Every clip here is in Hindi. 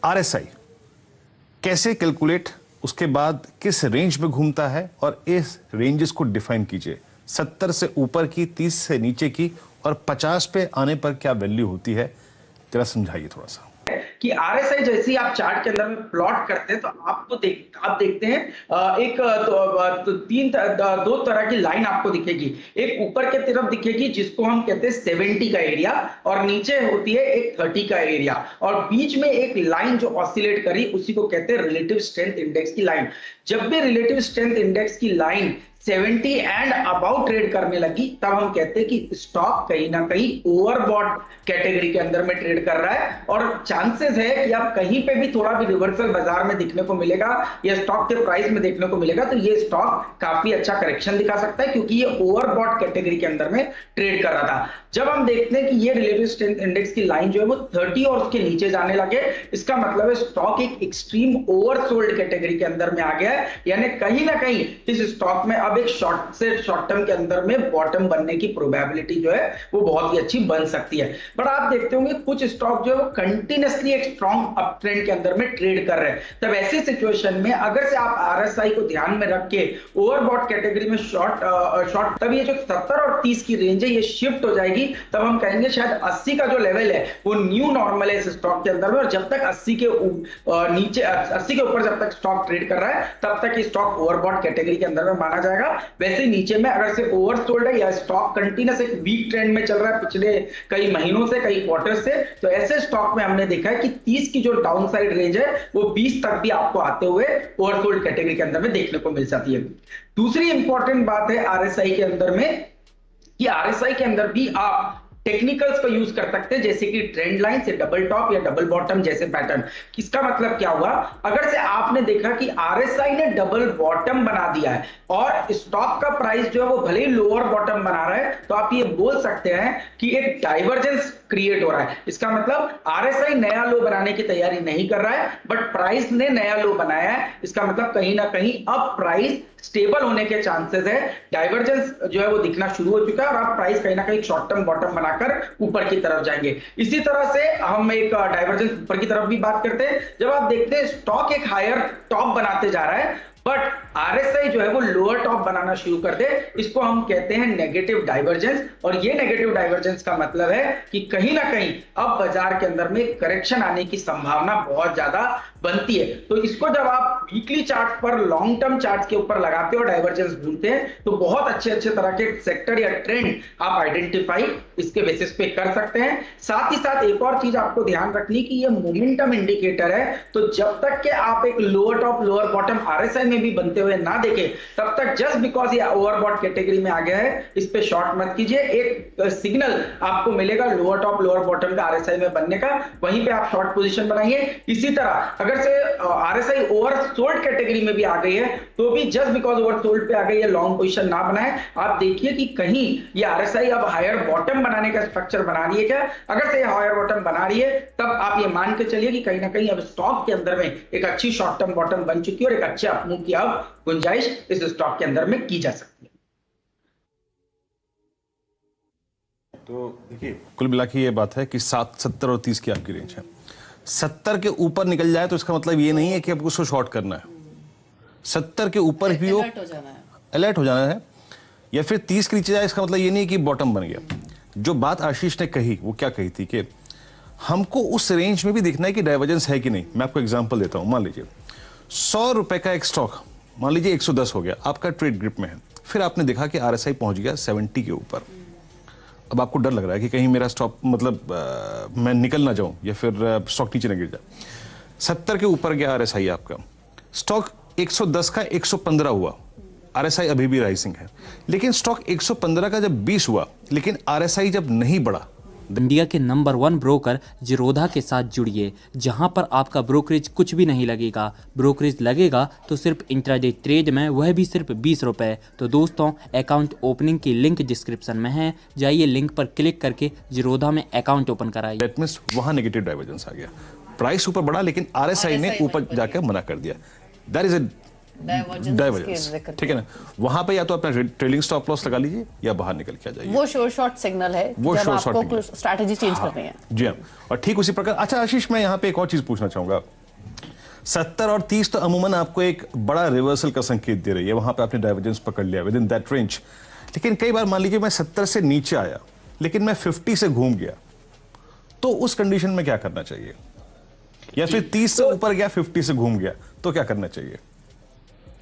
आरएसआई कैसे कैलकुलेट, उसके बाद किस रेंज में घूमता है, और इस रेंजेस को डिफाइन कीजिए। 70 से ऊपर की, 30 से नीचे की, और 50 पे आने पर क्या वैल्यू होती है, जरा समझाइए थोड़ा सा। कि आरएसआई जैसे ही आप चार्ट के अंदर में प्लॉट करते हैं तो आप देखते हैं एक दो तरह की लाइन आपको दिखेगी। एक ऊपर के तरफ दिखेगी जिसको हम कहते हैं 70 का एरिया, और नीचे होती है एक 30 का एरिया, और बीच में एक लाइन जो ऑसिलेट करी उसी को कहते हैं रिलेटिव स्ट्रेंथ इंडेक्स की लाइन। जब भी रिलेटिव स्ट्रेंथ इंडेक्स की लाइन 70 एंड अबाउट ट्रेड करने लगी तब हम कहते हैं कि स्टॉक कहीं ना कहीं ओवरबॉट कैटेगरी के अंदर में ट्रेड कर रहा है, और चांसेस है कि आप कहीं पे भी थोड़ा भी रिवर्सल बाजार में देखने को मिलेगा या स्टॉक के प्राइस में देखने को मिलेगा तो ये स्टॉक काफी अच्छा करेक्शन दिखा सकता है, क्योंकि ये ओवरबॉट कैटेगरी के अंदर में ट्रेड कर रहा था। जब हम देखते हैं कि ये रिलेटिव स्ट्रेंथ इंडेक्स की लाइन जो है वो 30 और उसके नीचे जाने लगे, इसका मतलब है स्टॉक एक एक्सट्रीम ओवरसोल्ड कैटेगरी के अंदर में आ गया है, यानी कहीं ना कहीं इस स्टॉक में अब एक शॉर्ट टर्म के अंदर में बॉटम बनने की प्रोबेबिलिटी जो है वो बहुत ही अच्छी बन सकती है। बट आप देखते होंगे कुछ स्टॉक जो है वो कंटिन्यूअसली एक स्ट्रॉन्ग अप ट्रेंड के अंदर में ट्रेड कर रहे हैं। तब ऐसे सिचुएशन में अगर से आप आरएसआई को ध्यान में रख के ओवरबॉट कैटेगरी में शॉर्ट तब ये जो 70 और 30 की रेंज है ये शिफ्ट हो जाएगी, तब हम कहेंगे शायद 80 का जो लेवल है वो न्यू नॉर्मल है इस स्टॉक के अंदर में, और जब तक 80 के नीचे 80 के ऊपर जब तक स्टॉक ट्रेड कर रहा है तब तक ये स्टॉक ओवरबॉट कैटेगरी के अंदर में माना जाएगा। वैसे नीचे में अगर से ओवरसोल्ड है या स्टॉक कंटिन्यूअस एक वीक ट्रेंड में चल रहा है पिछले कई महीनों से, कई क्वार्टर से, तो ऐसे स्टॉक में हमने देखा है कि 30 की जो डाउन साइड रेंज है वो 20 तक भी आपको आते हुए ओवरसोल्ड कैटेगरी के अंदर में देखने को मिल जाती है। दूसरी इंपॉर्टेंट बात है आरएसआई के अंदर में कि आरएसआई के अंदर भी आप टेक्निकल्स का यूज कर सकते हैं, जैसे कि ट्रेंड लाइन से डबल टॉप या डबल बॉटम जैसे पैटर्न। इसका मतलब क्या हुआ, अगर से आपने देखा कि आरएसआई ने डबल बॉटम बना दिया है और स्टॉक का प्राइस जो है वो भले ही लोअर बॉटम बना रहा है, तो आप ये बोल सकते हैं कि एक डाइवर्जेंस क्रिएट हो रहा है। इसका मतलब आरएसआई नया लो बनाने की तैयारी नहीं कर रहा है, बट प्राइस ने नया लो बनाया है। इसका मतलब कहीं ना कहीं अब प्राइस स्टेबल होने के चांसेस है, डाइवर्जेंस जो है वो दिखना शुरू हो चुका है, और अब प्राइस कहीं ना कहीं शॉर्ट टर्म बॉटम बनाकर ऊपर की तरफ जाएंगे। इसी तरह से हम एक डाइवर्जेंस ऊपर की तरफ भी बात करते हैं। जब आप देखते हैं स्टॉक एक हायर टॉप बनाते जा रहा है बट आरएसआई जो है वो लोअर टॉप बनाना शुरू कर दे, इसको हम कहते हैं नेगेटिव डाइवर्जेंस। और ये नेगेटिव डाइवर्जेंस का मतलब है कि कहीं ना कहीं अब बाजार के अंदर में करेक्शन आने की संभावना बहुत ज्यादा बनती है। तो इसको जब आप वीकली चार्ट पर लॉन्ग टर्म चार्ट के ऊपर लगाते हो, डाइवर्जेंस ढूंढते हैं, तो बहुत अच्छे तरह के सेक्टर या ट्रेंड आप आइडेंटिफाई इसके बेसिस पे कर सकते हैं। साथ ही साथ एक और चीज आपको ध्यान रखनी कि ये मोमेंटम इंडिकेटर है, तो जब तक के आप एक lower top lower bottom RSI में भी बनते हुए ना देखें, तब तक जस्ट बिकॉज ये ओवरबॉट कैटेगरी में आ गया है इस पे शॉर्ट मत कीजिए। एक सिग्नल आपको मिलेगा लोअर टॉप लोअर बॉटम का आरएसआई में बनने का, वहीं पे आप शॉर्ट पोजीशन बनाइए। इसी तरह अगर से आरएसआई ओवरसोल्ड कैटेगरी में भी आ गई है तो भी जस्ट बिकॉज ओवरसोल्ड पे आ गई है लॉन्ग पोजीशन ना बनाए। आप देखिए कि कहीं ये आरएसआई अब हायर बॉटम बनाने का स्ट्रक्चर बना रही है क्या। अगर से हायर बॉटम बना रही है तब आप ये मान के चलिए कि कहीं ना कहीं अब स्टॉक के अंदर में एक अच्छी शॉर्ट टर्म बॉटम बन चुकी है और एक अच्छे अपमूव की अब गुंजाइश इस स्टॉक के अंदर में की जा सकती है। तो देखिए कुल मिला के ये बात है कि 70 और 30 की आपकी रेंज है। 70 के ऊपर निकल जाए तो इसका मतलब ये नहीं है कि आपको उसको शॉर्ट करना है। 70 के ऊपर भी अलर्ट हो जाना है, या फिर 30 के नीचे जाए इसका मतलब ये नहीं कि बॉटम बन गया। जो बात आशीष ने कही वो क्या कही थी कि हमको उस रेंज में भी देखना है कि डाइवर्जेंस है कि नहीं। मैं आपको एग्जांपल देता हूं, मान लीजिए 100 रुपए का एक स्टॉक मान लीजिए 110 हो गया, आपका ट्रेड ग्रिप में है, फिर आपने देखा कि आरएसआई पहुंच गया 70 के ऊपर। अब आपको डर लग रहा है कि कहीं मेरा स्टॉक मतलब मैं निकल ना जाऊं या फिर स्टॉक नीचे ना गिर जाए। 70 के ऊपर गया आरएसआई आपका, स्टॉक 110 का 115 हुआ, आरएसआई अभी भी राइजिंग है, लेकिन स्टॉक 115 का जब 20 हुआ लेकिन आरएसआई जब नहीं बढ़ा। इंडिया के नंबर 1 ब्रोकर जीरोधा के साथ जुड़िए, जहां पर आपका ब्रोकरेज कुछ भी नहीं लगेगा। ब्रोकरेज लगेगा तो सिर्फ इंट्राडे ट्रेड में, वह भी सिर्फ 20 रुपए। तो दोस्तों अकाउंट ओपनिंग की लिंक डिस्क्रिप्शन में है, जाइए लिंक पर क्लिक करके जीरोधा में अकाउंट ओपन कराइए। दैट मींस वहां नेगेटिव डाइवर्जेंस आ गया, प्राइस ऊपर बढ़ा लेकिन आरएसआई ने ऊपर जाकर मना कर दिया। दैट इज अ डाइवर्जेंस ठीक है ना, वहां पे या तो अपना ट्रेलिंग स्टॉप लॉस लगा लीजिए या बाहर निकल के आ जाइए। वो शॉर्ट सिग्नल है वो जब short आपको signal। स्ट्रैटेजी चेंज करनी है। जी हाँ, और ठीक उसी प्रकार। अच्छा आशीष, मैं यहाँ पे एक और चीज पूछना चाहूंगा। 70 और 30 तो अमूमन आपको एक बड़ा रिवर्सल का संकेत दे रही है, वहां पे आपने डाइवर्जेंस पकड़ लिया विद इन दैट रेंज। लेकिन कई बार मान लीजिए मैं 70 से नीचे आया लेकिन मैं 50 से घूम गया, तो उस कंडीशन में क्या करना चाहिए? या फिर 30 से ऊपर गया 50 से घूम गया तो क्या करना चाहिए?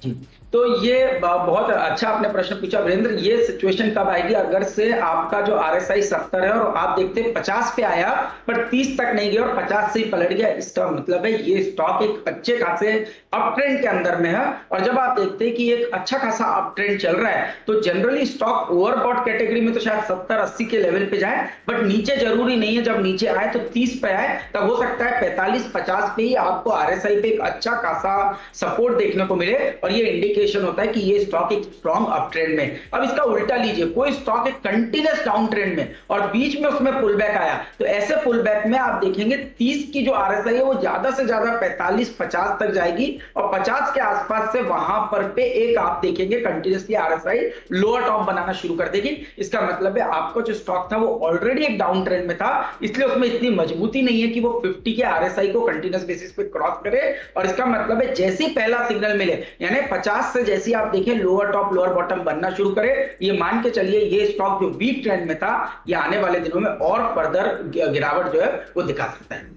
जी, तो ये बहुत अच्छा आपने प्रश्न पूछा वीरेंद्र। ये सिचुएशन कब आएगी? अगर से आपका जो RSI 70 है और आप देखते हैं 50 पे आया पर 30 तक नहीं गया और 50 से ही पलट गया, इसका मतलब है ये स्टॉक एक अच्छे खासे अप ट्रेंड के अंदर में है। और जब आप देखते हैं कि एक अच्छा खासा अप ट्रेंड चल रहा है तो जनरली स्टॉक ओवरबॉट कैटेगरी में तो शायद 70-80 के लेवल पे जाए, बट नीचे जरूरी नहीं है। जब नीचे आए तो 30 पे आए, तब हो सकता है 45-50 पे ही आपको RSI पे एक अच्छा खासा सपोर्ट देखने को मिले और ये इंडिकेशन होता है कि ये स्टॉक एक स्ट्रॉन्ग अप ट्रेंड में। अब इसका उल्टा लीजिए, कोई स्टॉक एक कंटिन्यूअस डाउन ट्रेंड में और बीच में उसमें पुल बैक आया, तो ऐसे पुल बैक में आप देखेंगे 30 की जो RSI है वो ज्यादा से ज्यादा 45-50 तक जाएगी और 50 के आसपास से वहां पर पे एक आप देखेंगे कंटिन्यूअसली RSI लोअर टॉप बनाना शुरू कर देगी। इसका मतलब है आपका जो स्टॉक था वो ऑलरेडी एक डाउन ट्रेंड में था, इसलिए उसमें इतनी मजबूती नहीं है कि वो 50 के RSI को कंटिन्यूअस बेसिस पे क्रॉस करे। और इसका मतलब है जैसे ही पहला सिग्नल मिले, यानी 50 से जैसे आप देखें लोअर टॉप लोअर बॉटम बनना शुरू करे, ये मान के चलिए ये स्टॉक जो वीक ट्रेंड में था ये आने वाले दिनों में और फर्दर गिरावट जो है वो दिखा सकता है।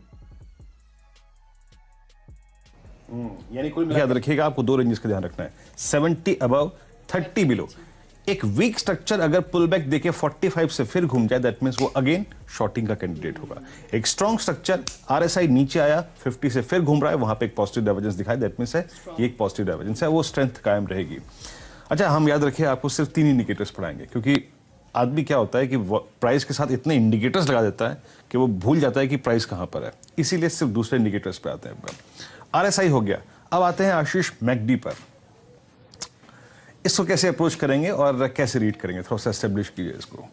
यानी कुल याद रखिएगा, आपको दो रेंजेस का ध्यान रखना है, 70 अबव, 30 बिलो। एक वीक स्ट्रक्चर अगर पुल बैक देके 45 से फिर घूम जाए, दैट मींस वो अगेन शॉर्टिंग का कैंडिडेट होगा। एक स्ट्रॉन्ग स्ट्रक्चर RSI नीचे आया 50 से फिर घूम रहा है, वहां पे एक पॉजिटिव डाइवर्जेंस दिखाई, दैट मींस है ये एक पॉजिटिव डाइवर्जेंस है, वो स्ट्रेंथ कायम रहेगी। अच्छा, हम याद रखिए आपको सिर्फ 3 इंडिकेटर्स पढ़ाएंगे, क्योंकि आदमी क्या होता है कि प्राइस के साथ इतने इंडिकेटर्स लगा देता है कि वो भूल जाता है कि प्राइस कहां पर है, इसीलिए सिर्फ दूसरे इंडिकेटर्स पे आते हैं। RSI हो गया, अब आते हैं आशीष MACD पर। इसको कैसे अप्रोच करेंगे और कैसे रीड करेंगे, थोड़ा सा एस्टेब्लिश कीजिए इसको।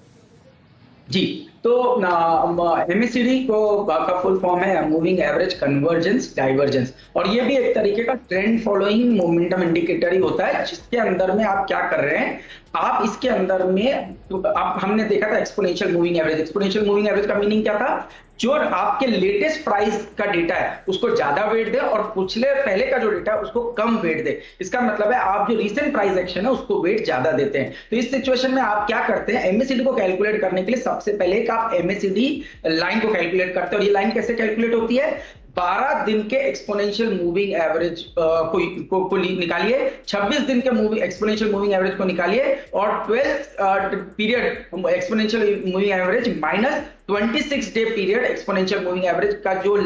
जी, तो MACD का फुल फॉर्म है मूविंग एवरेज कन्वर्जेंस डाइवर्जेंस, और ये भी एक तरीके का ट्रेंड फॉलोइंग मोमेंटम इंडिकेटर ही होता है, जिसके अंदर में आप क्या कर रहे हैं, आप इसके अंदर में हमने देखा था exponential moving average. Exponential moving average का मीनिंग क्या था? जो आपके लेटेस्ट प्राइस का डेटा है उसको ज्यादा वेट दे और पहले का जो डेटा है उसको कम वेट दे। इसका मतलब है आप जो रीसेंट प्राइस एक्शन है उसको वेट ज्यादा देते हैं। तो इस सिचुएशन में आप क्या करते हैं, MACD को कैलकुलेट करने के लिए सबसे पहले आप MACD लाइन को कैलकुलेट करते हैं। और ये लाइन कैसे कैलकुलेट होती है? 12 दिन के एक्सपोनेंशियल मूविंग एवरेज को निकालिए, 26 दिन के एक्सपोनेंशियल मूविंग एवरेज को निकालिए और 12 period exponential moving average minus 26 day period exponential moving average का जो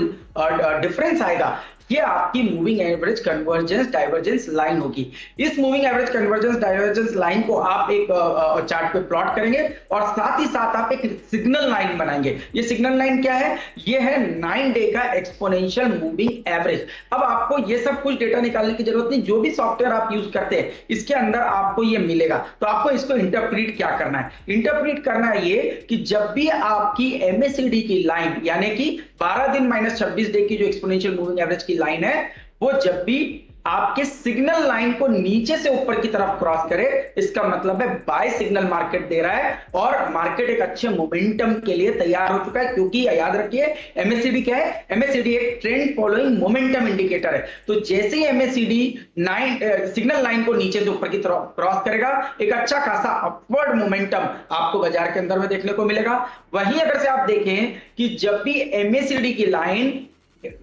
डिफरेंस आएगा, ये आपकी moving average convergence divergence line होगी। इस moving average convergence divergence line को आप एक चार्ट पे प्लॉट करेंगे और साथ ही साथ आप एक सिग्नल लाइन बनाएंगे। ये सिग्नल लाइन क्या है? ये है 9 डे का एक्सपोनेंशियल मूविंग एवरेज। अब आपको ये सब कुछ डेटा निकालने की जरूरत नहीं, जो भी सॉफ्टवेयर आप यूज करते हैं इसके अंदर आपको ये मिलेगा। तो आपको इसको इंटरप्रीट क्या करना है? इंटरप्रीट करना है ये कि जब भी आपकी MACD की लाइन, यानी कि 12 दिन माइनस 26 डे की जो एक्सपोनेंशियल मूविंग एवरेज की लाइन है, वो जब भी आपके सिग्नल लाइन को नीचे से ऊपर की तरफ क्रॉस करे, इसका मतलब है बाय सिग्नल मार्केट दे रहा है और मार्केट एक अच्छे मोमेंटम के लिए तैयार हो चुका है। क्योंकि याद रखिए MACD क्या है? MACD एक ट्रेंड फॉलोइंग मोमेंटम इंडिकेटर है। तो जैसे ही MACD सिग्नल लाइन को नीचे से ऊपर की तरफ क्रॉस करेगा, एक अच्छा खासा अपवर्ड मोमेंटम आपको बाजार के अंदर में देखने को मिलेगा। वहीं अगर से आप देखें कि जब भी MACD की लाइन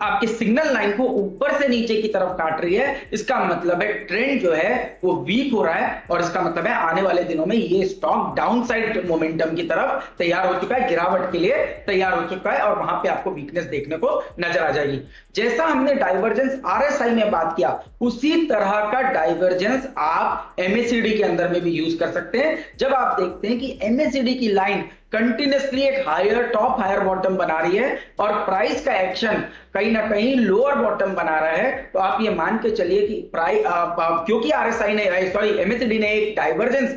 आपके सिग्नल लाइन को ऊपर से नीचे की तरफ काट रही है, इसका मतलब है ट्रेंड जो है वो वीक हो रहा है और इसका मतलब है आने वाले दिनों में ये स्टॉक डाउनसाइड मोमेंटम की तरफ तैयार हो चुका है, गिरावट के लिए तैयार हो चुका है और वहां पे आपको वीकनेस देखने को नजर आ जाएगी। जैसा हमने डाइवर्जेंस RSI में बात किया, उसी तरह का डाइवर्जेंस आप MACD के अंदर में भी यूज कर सकते हैं। जब आप देखते हैं कि MACD की लाइन कंटिन्यूअसली एक हायर टॉप हायर बॉटम बना रही है और प्राइस का एक्शन कहीं ना कहीं लोअर बॉटम बना रहा है, तो आप ये मान के चलिए कि क्योंकि MACD ने एक डाइवर्जेंस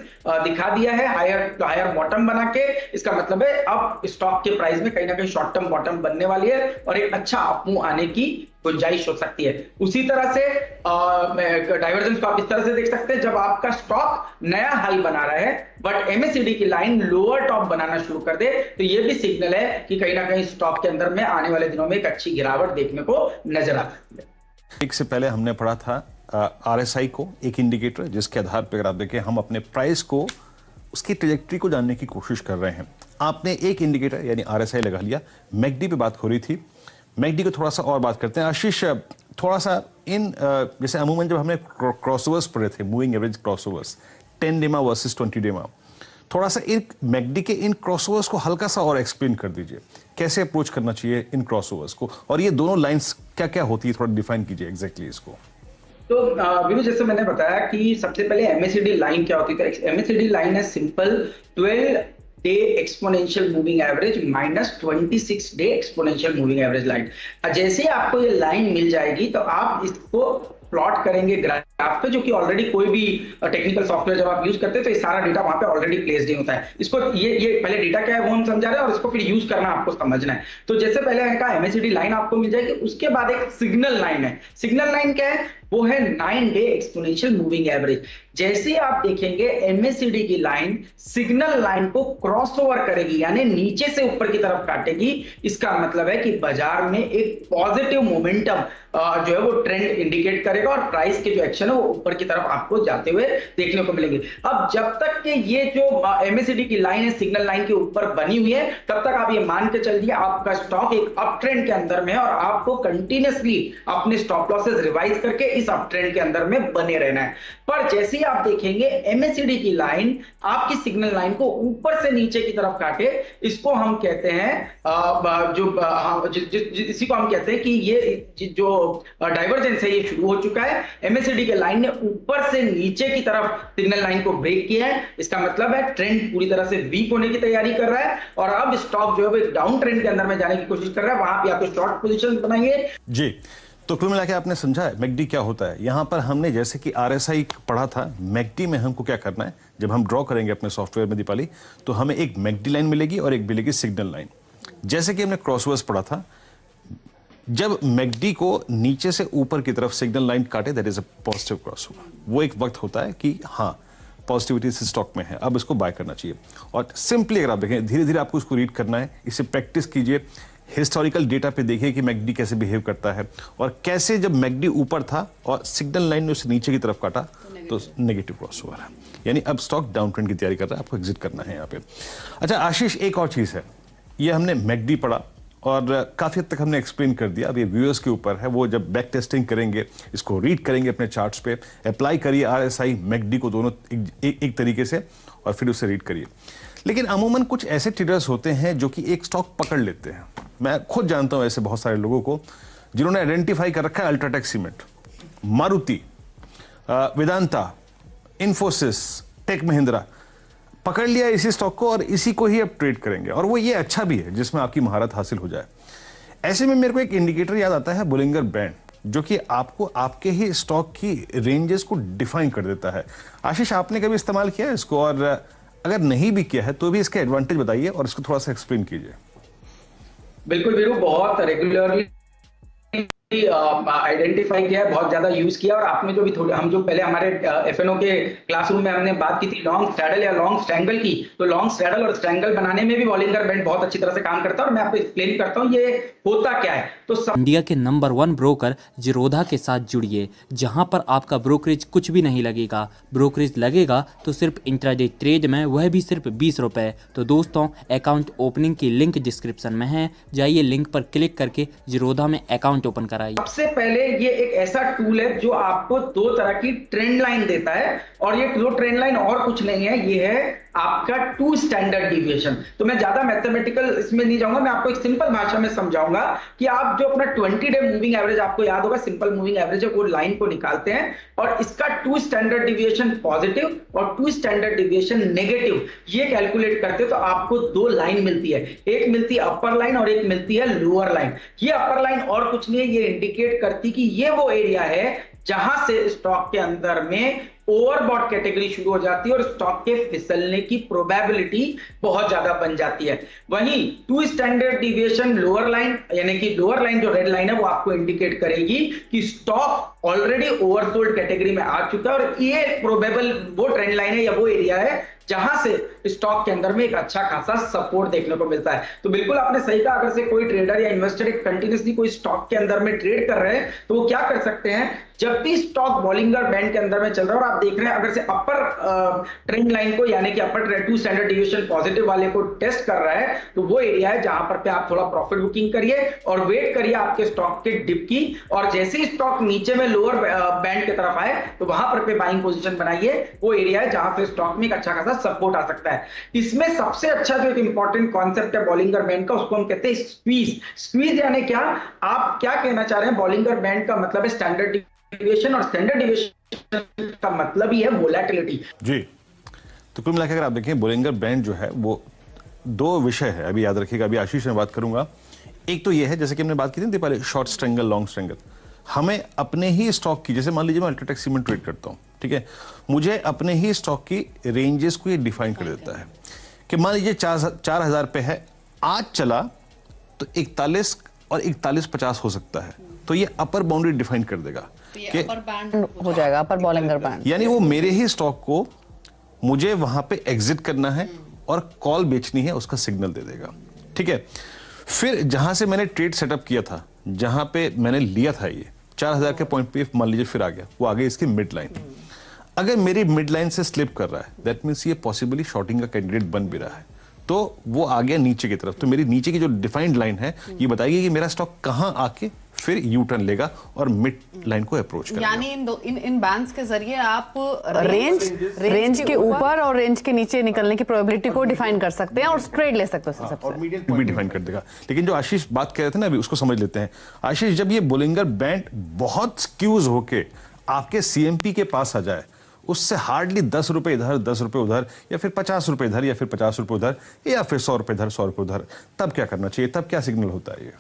दिखा दिया है हायर बॉटम बना के, इसका मतलब है अब स्टॉक के प्राइस में कहीं ना कहीं शॉर्ट टर्म बॉटम बनने वाली है और एक अच्छा अपमूव आने की गुंजाइश हो सकती है। उसी तरह से डाइवर्जेंस को आप इस तरह से देख सकते हैं, जब आपका स्टॉक नया हाई बना रहा है बट एमएससीडी की लाइन लोअर टॉप बनाना शुरू कर दे, तो ये भी सिग्नल है कि कहीं ना कहीं स्टॉक के अंदर में आने वाले दिनों में एक अच्छी गिरावट देखने को नजर आ सकती है। एक से पहले हमने पढ़ा था आरएसआई को, एक इंडिकेटर जिसके आधार पर अगर आप देखें हम अपने प्राइस को, उसकी ट्रेजेक्टरी को जानने की कोशिश कर रहे हैं। आपने एक इंडिकेटर यानी आरएसआई लगा लिया। मैकडी पे बात हो रही थी, मैकडी को थोड़ा सा और बात करते हैं। आशीष, थोड़ा सा इन जैसे अमूमन जब हमने क्रॉसओवर्स पढ़े थे, मूविंग एवरेज क्रॉसओवर्स 10 डेमा वर्सेस 20 डेमा, थोड़ा सा इन मैकडी के इन क्रॉसओवर्स को हल्का सा और एक्सप्लेन कर दीजिए, कैसे अप्रोच करना चाहिए इन क्रॉसओवर्स को, और ये दोनों लाइंस क्या क्या होती है, थोड़ा डिफाइन कीजिए एग्जैक्टली इसको। तो वीरू, जैसे मैंने बताया कि सबसे पहले एमएससीडी लाइन क्या होती है। तो एमएससीडी लाइन है simple 12 day exponential moving average minus 26 day exponential moving average line. जैसे ही आपको ये लाइन मिल जाएगी तो आप इसको प्लॉट करेंगे ग्राफ पे, जो कि ऑलरेडी कोई भी टेक्निकल सॉफ्टवेयर जब आप यूज करते हैं तो ये सारा डेटा वहां पे ऑलरेडी प्लेस्ड ही होता है। इसको ये पहले डेटा क्या है वो हम समझा रहे हैं और इसको फिर यूज करना आपको समझना है। तो जैसे पहले मैंने कहा एमएससीडी लाइन आपको मिल जाएगी, उसके बाद एक सिग्नल लाइन है। सिग्नल लाइन क्या है? वो है 9 डे एक्सपोनेंशियल मूविंग एवरेज। जैसे ही आप देखेंगे एमएससीडी की लाइन सिग्नल लाइन को क्रॉसओवर करेगी, यानी नीचे से ऊपर की तरफ काटेगी, इसका मतलब है कि बाजार में एक पॉजिटिव मोमेंटम जो है वो ट्रेंड इंडिकेट करेगा और प्राइस के जो एक्शन है वो ऊपर की तरफ आपको जाते हुए देखने को मिलेंगे। अब जब तक कि ये जो एमएससीडी की लाइन है सिग्नल लाइन के ऊपर बनी हुई है, तब तक आप ये मान के चलिए आपका स्टॉक एक अप ट्रेंड के अंदर में है और आपको कंटिन्यूअसली अपने स्टॉप लॉसेस रिवाइज करके इस अप ट्रेंड के अंदर में बने रहना है। पर जैसे ही आप देखेंगे एमएससीडी की लाइन आपकी सिग्नल लाइन को ऊपर से नीचे की तरफ काटे, इसको हम कहते हैं इसी को हम कहते हैं कि ये जो डाइवर्जेंस है ये शुरू हो चुका है। एमएससीडी के लाइन ने ऊपर से नीचे की तरफ सिग्नल लाइन को ब्रेक किया है। इसका मतलब है ट्रेंड पूरी तरह से वीक होने की तैयारी कर रहा है और अब स्टॉक जो है वो एक डाउन ट्रेंड के अंदर में जाने की कोशिश कर रहा है। वहां पे आपको शॉर्ट पोजीशन बनाएंगे जी। तो कुल मिला के आपने समझा है मैकडी क्या होता है। यहां पर हमने जैसे कि आरएसआई पढ़ा था, मैकडी में हमको क्या करना है, जब हम ड्रॉ करेंगे अपने सॉफ्टवेयर में दीपाली, तो हमें एक मैकडी लाइन मिलेगी और एक मिलेगी सिग्नल लाइन। जैसे कि हमने क्रॉसओवर्स पढ़ा था, जब मैकडी को नीचे से ऊपर की तरफ सिग्नल लाइन काटे, that is a positive crossover. वो एक वक्त होता है कि हाँ पॉजिटिविटी इस स्टॉक में है, अब इसको बाय करना चाहिए। और सिंपली अगर आप देखें, धीरे धीरे आपको इसको रीड करना है, इसे प्रैक्टिस कीजिए, हिस्टोरिकल डेटा पे देखिए कि मैकडी कैसे बिहेव करता है और कैसे जब मैकडी ऊपर था और सिग्नल लाइन ने उसे नीचे की तरफ काटा तो नेगेटिव क्रॉसओवर है, यानी अब स्टॉक डाउन ट्रेंड की तैयारी कर रहा है, आपको एग्जिट करना है यहाँ पे। अच्छा आशीष, एक और चीज है, ये हमने मैकडी पढ़ा और काफी हद तक हमने एक्सप्लेन कर दिया। अब ये व्यूअर्स के ऊपर है, वो जब बैक टेस्टिंग करेंगे, इसको रीड करेंगे अपने चार्ट्स पे, अप्लाई करिए आरएसआई मैकडी को दोनों एक तरीके से और फिर उसे रीड करिए। लेकिन अमूमन कुछ ऐसे ट्रेडर्स होते हैं जो कि एक स्टॉक पकड़ लेते हैं। मैं खुद जानता हूं ऐसे बहुत सारे लोगों को जिन्होंने आइडेंटिफाई कर रखा है UltraTech cement, Maruti, Vedanta, Infosys, tech Mahindra, पकड़ लिया इसी स्टॉक को और इसी को ही अब ट्रेड करेंगे और वो ये अच्छा भी है जिसमें आपकी महारत हासिल हो जाए। ऐसे में मेरे को एक इंडिकेटर याद आता है, बोलिंगर बैंड, जो कि आपको आपके ही स्टॉक की रेंजेस को डिफाइन कर देता है। आशीष, आपने कभी इस्तेमाल किया है इसको, और अगर नहीं भी किया है तो भी इसके एडवांटेज बताइए और इसको थोड़ा सा एक्सप्लेन कीजिए। बिल्कुल वीरू, बहुत रेगुलरली आइडेंटिफाई किया है, बहुत ज्यादा यूज किया। और आपने जो भी थोड़े हम जो पहले हमारे एफएनओ के क्लासरूम में हमने बात की थी लॉन्ग स्ट्रैडल या लॉन्ग स्ट्रैंगल की, तो लॉन्ग स्ट्रैडल और स्ट्रैंगल बनाने में भी बॉलिंगर बैंड बहुत अच्छी तरह से काम करता है और मैं आपको एक्सप्लेन करता हूं ये होता क्या है। तो इंडिया के नंबर 1 ब्रोकर जीरोधा के साथ जुड़िए, जहां पर आपका ब्रोकरेज कुछ भी नहीं लगेगा। ब्रोकरेज लगेगा तो सिर्फ इंट्राडे ट्रेड में, वह भी सिर्फ 20 रुपए। तो दोस्तों, अकाउंट ओपनिंग की लिंक डिस्क्रिप्शन में है, जाइए लिंक पर क्लिक करके जीरोधा में अकाउंट ओपन कराइए। सबसे पहले ये एक ऐसा टूल है जो आपको 2 तरह की ट्रेंड लाइन देता है और ये 2 ट्रेंड लाइन और कुछ नहीं है, ये है आपका 2 स्टैंडर्ड डिविएशन। तो मैं ज्यादा मैथमेटिकल इसमें नहीं जाऊंगा, मैं आपको एक सिंपल भाषा में समझाऊंगा कि आप जो अपना 20 डे मूविंग एवरेज, आपको याद होगा सिंपल मूविंग एवरेज है, वो लाइन को निकालते हैं और इसका 2 स्टैंडर्ड डिविएशन पॉजिटिव और 2 स्टैंडर्ड डिविएशन नेगेटिव ये कैलकुलेट करते हैं तो आपको 2 लाइन मिलती है, एक मिलती है अपर लाइन और एक मिलती है लोअर लाइन। ये अपर लाइन और कुछ नहीं है, ये इंडिकेट करती कि ये वो एरिया है जहां से स्टॉक के अंदर में ओवरबॉट कैटेगरी शुरू हो जाती है और स्टॉक के फिसलने की प्रोबेबिलिटी बहुत ज्यादा बन जाती है। वहीं 2 स्टैंडर्ड डिविएशन लोअर लाइन, यानी कि लोअर लाइन जो रेड लाइन है वो आपको इंडिकेट करेगी कि स्टॉक ऑलरेडी ओवरसोल्ड कैटेगरी में आ चुका है और ये प्रोबेबल वो ट्रेंड लाइन है या वो एरिया है जहां से स्टॉक के अंदर में एक अच्छा खासा सपोर्ट देखने को मिलता है। तो बिल्कुल आपने सही कहा, अगर से कोई ट्रेडर या इन्वेस्टर एक कंटिन्यूसली कोई स्टॉक के अंदर में ट्रेड कर रहे हैं तो वो क्या कर सकते हैं, जब भी स्टॉक बॉलिंगर बैंड के अंदर में चल रहा है और आप देख रहे हैं अगर से अपर ट्रेंड लाइन को यानी कि अपर 2 स्टैंडर्ड डिविएशन पॉजिटिव वाले को टेस्ट कर रहा है, तो वो एरिया है जहां पर पे आप थोड़ा प्रॉफिट बुकिंग करिए और वेट करिए आपके स्टॉक के डिप की। और जैसे ही स्टॉक नीचे में लोअर बैंड की तरफ आए तो वहां पर पे बाइंग पोजीशन बनाइए, वो एरिया है जहां से स्टॉक में एक अच्छा खासा सपोर्ट आ सकता है। इसमें सबसे अच्छा जो एक इंपॉर्टेंट कॉन्सेप्ट है बॉलिंगर बैंड का, उसको हम कहते हैं स्क्वीज। स्क्वीज यानी क्या, आप क्या कहना चाह रहे हैं, बॉलिंगर बैंड का मतलब है स्टैंडर्ड डिविएशन और स्टैंडर्ड डिविएशन का मतलब ही है वोलेटिलिटी। जी, तो कुल मिलाकर अगर आप देखें बोलिंगर बैंड जो है वो 2 विषय है, अभी याद रखिएगा, अभी आशीष में बात करूंगा। एक तो ये है जैसे कि हमने बात की थी पहले, शॉर्ट स्ट्रेंगल लॉन्ग स्ट्रेंगल। हमें अपने ही स्टॉक की, जैसे मान लीजिए मैं अल्ट्राटेक सीमेंट ट्रेड करता हूं, ठीक है, मुझे अपने ही स्टॉक की रेंजेस को ये डिफाइन कर देता है कि मान लीजिए 4000 पे है, आज चला तो 41 और 41.50 हो सकता है, तो ये अपर बाउंड्री डिफाइन कर देगा कि अपर बैंड हो जाएगा, अपर बॉलिंगर बैंड, यानी वो मेरे ही स्टॉक को मुझे वहां पे एग्जिट करना है और कॉल बेचनी है उसका सिग्नल दे देगा, ठीक है। फिर जहां से मैंने ट्रेड सेटअप किया था, जहां पे मैंने लिया था ये 4000 के पॉइंट पे मान लीजिए फिर आ गया, वो आ गई इसकी मिड लाइन। अगर मेरी मिड लाइन से स्लिप कर रहा है, दैट मींस ये पॉसिबली शॉर्टिंग का कैंडिडेट बन भी रहा है, तो वो आ गया नीचे की तरफ। तो मेरी नीचे की जो डिफाइंड लाइन है ये बताएगी कि मेरा स्टॉक कहां आके फिर यू टर्न लेगा और मिड लाइन को अप्रोच करेगा। यानी इन बैंड्स के जरिए आप रेंज के ऊपर और रेंज के नीचे निकलने की प्रोबेबिलिटी को डिफाइन कर सकते हैं और ट्रेड ले सकते हैं सबसे। और मीडियम भी डिफाइन कर देगा। लेकिन जो आशीष बात कह रहे थे ना अभी, उसको समझ लेते हैं। आशीष, जब ये बोलिंगर बैंड बहुत स्क्यूज होके आपके सीएमपी के पास आ जाए, उससे हार्डली 10 रुपए इधर 10 रुपए उधर, या फिर 50 रुपए इधर या फिर 50 रुपए उधर, या फिर 100 रुपए इधर 100 रुपए उधर, तब क्या करना चाहिए, तब क्या सिग्नल होता है? ये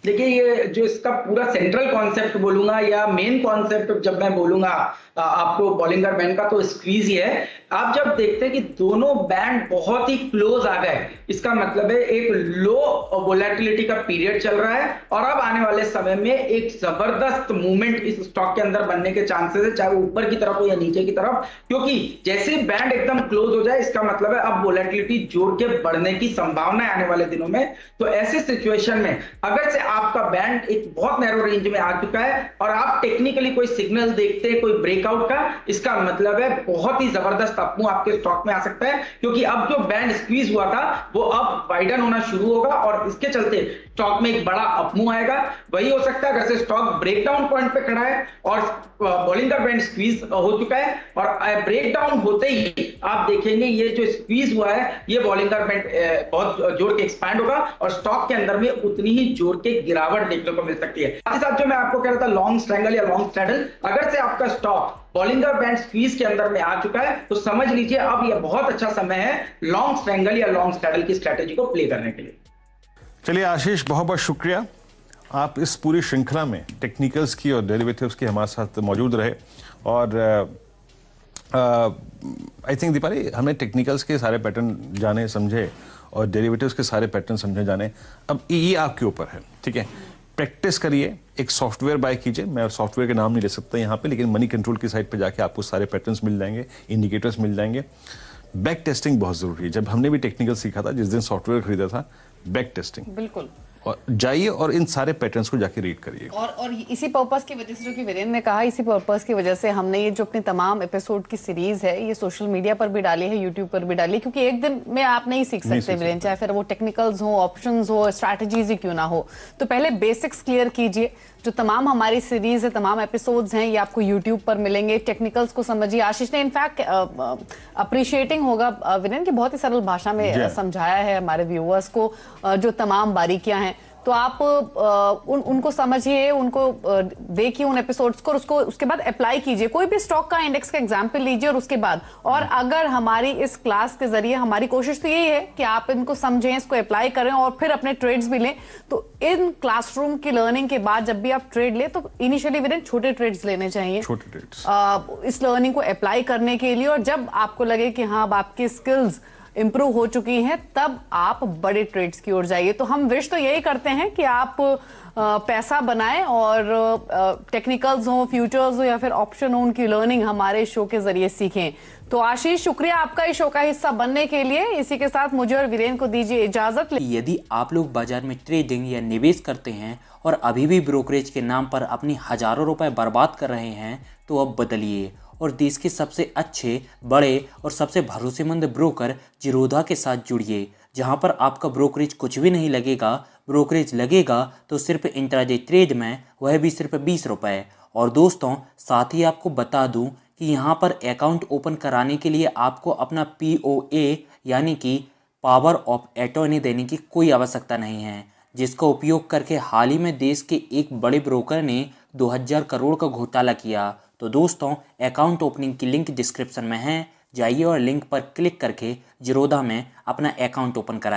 देखिए, ये जो इसका पूरा सेंट्रल कॉन्सेप्ट बोलूंगा या मेन कॉन्सेप्ट जब मैं बोलूंगा आपको बॉलिंगर बैंड का, तो स्क्वीज ही है। आप जब देखते हैं कि दोनों बैंड बहुत ही क्लोज आ गए, इसका मतलब है एक लो वोलेटिलिटी का पीरियड चल रहा है और अब आने वाले समय में एक जबरदस्त मूवमेंट इस स्टॉक के अंदर बनने के चांसेस है, चाहे वो ऊपर की तरफ हो या नीचे की तरफ, क्योंकि जैसे बैंड एकदम क्लोज हो जाए इसका मतलब है अब वोलेटिलिटी जोड़ के बढ़ने की संभावना है आने वाले दिनों में। तो ऐसे सिचुएशन में अगर से आपका बैंड एक बहुत नैरो रेंज में आ चुका है और आप टेक्निकली कोई सिग्नल देखते हैं कोई ब्रेकआउट का, इसका मतलब है बहुत ही जबरदस्त अपमूव आपके स्टॉक में आ सकता है, क्योंकि अब जो बैंड स्क्वीज हुआ था वो अब वाइडन होना शुरू होगा और इसके चलते स्टॉक में एक बड़ा अपमूव आएगा। वही हो सकता है अगर से स्टॉक ब्रेकडाउन पॉइंट पे खड़ा है और बॉलिंगर बैंड स्क्वीज हो चुका है और ब्रेकडाउन होते ही आप देखेंगे ये जो स्क्वीज हुआ है ये बॉलिंगर बैंड बहुत जोर के एक्सपैंड होगा और स्टॉक के अंदर में उतनी ही जोर के गिरावट देखने को मिल सकती है। साथ ही साथ जो मैं आपको कह रहा था लॉन्ग स्ट्रैंगल या लॉन्ग स्ट्रैडल, अगर से आपका स्टॉक बॉलिंगर बैंड स्क्वीज के अंदर में आ चुका है तो समझ लीजिए अब यह बहुत अच्छा समय है लॉन्ग स्ट्रैंगल या लॉन्ग स्ट्रैडल की स्ट्रेटेजी को प्ले करने के लिए। चलिए आशीष, बहुत बहुत शुक्रिया, आप इस पूरी श्रृंखला में टेक्निकल्स की और डेरिवेटिव्स की हमारे साथ मौजूद रहे। और आई थिंक दीपाली, हमने टेक्निकल्स के सारे पैटर्न जाने समझे और डेरिवेटिव्स के सारे पैटर्न समझे जाने। अब ये आपके ऊपर है, ठीक है, प्रैक्टिस करिए, एक सॉफ्टवेयर बाय कीजिए। मैं सॉफ्टवेयर के नाम नहीं ले सकता यहाँ पे, लेकिन मनी कंट्रोल की साइट पे जाके आपको सारे पैटर्न्स मिल जाएंगे, इंडिकेटर्स मिल जाएंगे। बैक टेस्टिंग बहुत जरूरी है। जब हमने भी टेक्निकल सीखा था, जिस दिन सॉफ्टवेयर खरीदा था, बैक टेस्टिंग बिल्कुल, और जाइए और इन सारे पैटर्न्स को जाके रीड करिए। और इसी पर्पस की वजह से, जो कि वीरेंद्र ने कहा, इसी पर्पस की वजह से हमने ये जो अपनी तमाम एपिसोड की सीरीज है ये सोशल मीडिया पर भी डाली है, यूट्यूब पर भी डाली है, क्योंकि एक दिन में आप नहीं सीख सकते वीरेंद्र, चाहे फिर वो टेक्निकल्स हो, ऑप्शंस हो, स्ट्रैटेजीज ही क्यों ना हो। तो पहले बेसिक्स क्लियर कीजिए। जो तमाम हमारी सीरीज है, तमाम एपिसोड्स हैं, ये आपको यूट्यूब पर मिलेंगे। टेक्निकल्स को समझिए। आशीष ने इनफैक्ट अप्रिशिएटिंग होगा वीरेंद्र की बहुत ही सरल भाषा में समझाया है हमारे व्यूअर्स को जो तमाम बारीकियां हैं। तो आप उनको समझिए, उनको देखिए उन एपिसोड्स को, उसको उसके बाद अप्लाई कीजिए। कोई भी स्टॉक का इंडेक्स का एग्जांपल लीजिए और उसके बाद, और अगर हमारी इस क्लास के जरिए हमारी कोशिश तो यही है कि आप इनको समझें, इसको अप्लाई करें और फिर अपने ट्रेड्स भी लें। तो इन क्लासरूम की लर्निंग के बाद जब भी आप ट्रेड लें तो इनिशियली वीरेन छोटे ट्रेड्स लेने चाहिए, छोटे ट्रेड्स, इस लर्निंग को अप्लाई करने के लिए। और जब आपको लगे कि हाँ अब आपकी स्किल्स इंप्रूव हो चुकी हैं, तब आप बड़े ट्रेड्स की ओर जाइए। तो हम विश तो यही करते हैं कि आप पैसा बनाएं और टेक्निकल्स हो, फ्यूचर्स हो या फिर ऑप्शन हो, उनकी लर्निंग हमारे शो के जरिए सीखें। तो आशीष, शुक्रिया आपका इस शो का हिस्सा बनने के लिए। इसी के साथ मुझे और वीरेन को दीजिए इजाजत। यदि आप लोग बाजार में ट्रेडिंग या निवेश करते हैं और अभी भी ब्रोकरेज के नाम पर अपनी हजारों रुपए बर्बाद कर रहे हैं, तो अब बदलिए और देश के सबसे अच्छे, बड़े और सबसे भरोसेमंद ब्रोकर जिरोधा के साथ जुड़िए, जहां पर आपका ब्रोकरेज कुछ भी नहीं लगेगा। ब्रोकरेज लगेगा तो सिर्फ इंट्राडे ट्रेड में, वह भी सिर्फ 20 रुपये। और दोस्तों, साथ ही आपको बता दूं कि यहाँ पर अकाउंट ओपन कराने के लिए आपको अपना POA यानी कि पावर ऑफ अटॉर्नी देने की कोई आवश्यकता नहीं है, जिसका उपयोग करके हाल ही में देश के एक बड़े ब्रोकर ने 2000 करोड़ का घोटाला किया। तो दोस्तों, अकाउंट ओपनिंग की लिंक डिस्क्रिप्शन में है, जाइए और लिंक पर क्लिक करके जिरोधा में अपना अकाउंट ओपन कराइए।